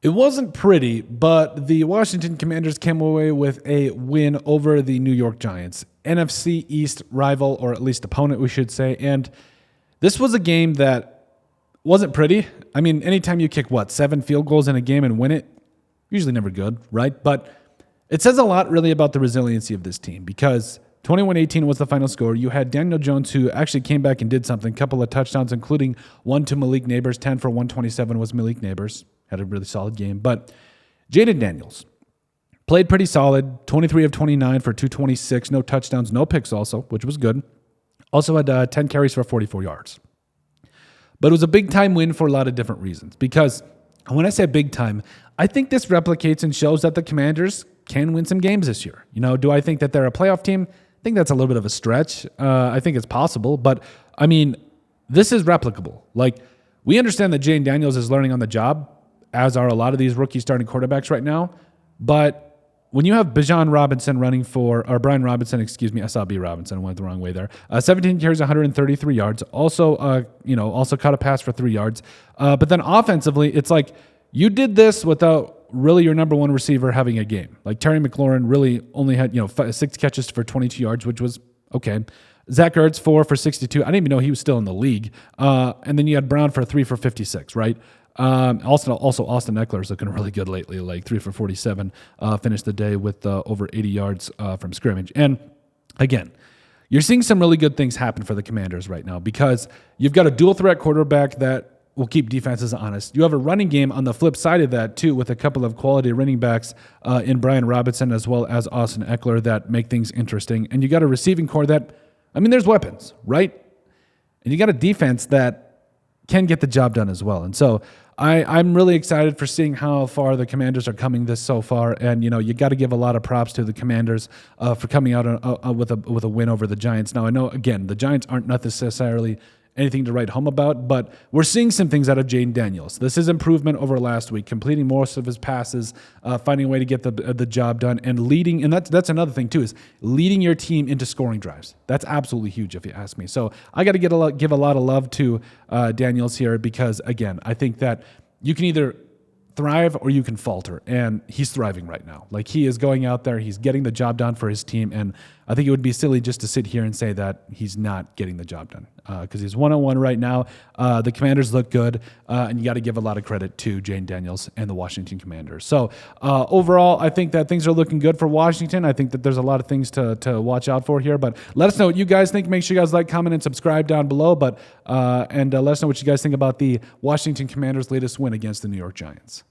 It wasn't pretty, but the Washington Commanders came away with a win over the New York Giants, NFC East rival, or at least opponent, we should say. And this was a game that wasn't pretty. I mean, anytime you kick, 7 field goals in a game and win it, usually never good, right? But it says a lot really about the resiliency of this team because 21-18 was the final score. You had Daniel Jones, who actually came back and did something, a couple of touchdowns, including one to Malik Neighbors. 10 for 127 was Malik Neighbors. Had a really solid game. But Jayden Daniels played pretty solid, 23 of 29 for 226, no touchdowns, no picks also, which was good. Also had 10 carries for 44 yards. But it was a big-time win for a lot of different reasons because when I say big time, I think this replicates and shows that the Commanders can win some games this year. Do I think that they're a playoff team? I think that's a little bit of a stretch. I think it's possible, but I mean, this is replicable. Like, we understand that Jayden Daniels is learning on the job, as are a lot of these rookie starting quarterbacks right now. But when you have Brian Robinson, I saw B. Robinson, I went the wrong way there. 17 carries, 133 yards. Also caught a pass for 3 yards. But then offensively, it's like you did this without really your number one receiver having a game. Like Terry McLaurin really only had 6 catches for 22 yards, which was okay. Zach Ertz 4 for 62. I didn't even know he was still in the league. And then you had Brown for 3 for 56, right? Also Austin Eckler is looking really good lately, like 3 for 47. Finished the day with over 80 yards from scrimmage. And again, you're seeing some really good things happen for the Commanders right now because you've got a dual threat quarterback that will keep defenses honest. You have a running game on the flip side of that too, with a couple of quality running backs in Brian Robinson as well as Austin Eckler that make things interesting. And you got a receiving core that, there's weapons, right? And you got a defense that can get the job done as well. And so I'm really excited for seeing how far the Commanders are coming this so far. And, you got to give a lot of props to the Commanders for coming out with a win over the Giants. Now, I know, again, the Giants aren't necessarily anything to write home about, but we're seeing some things out of Jayden Daniels. This is improvement over last week, completing most of his passes, finding a way to get the job done, and leading. And that's another thing too, is leading your team into scoring drives. That's absolutely huge, if you ask me. So I got to give a lot of love to Daniels here because, again, I think that you can either thrive or you can falter, and he's thriving right now. Like, he is going out there, he's getting the job done for his team, and I think it would be silly just to sit here and say that he's not getting the job done because he's one-on-one right now. The Commanders look good, and you got to give a lot of credit to Jayden Daniels and the Washington Commanders. So overall, I think that things are looking good for Washington. I think that there's a lot of things to watch out for here, but let us know what you guys think. Make sure you guys like, comment, and subscribe down below, and let us know what you guys think about the Washington Commanders' latest win against the New York Giants.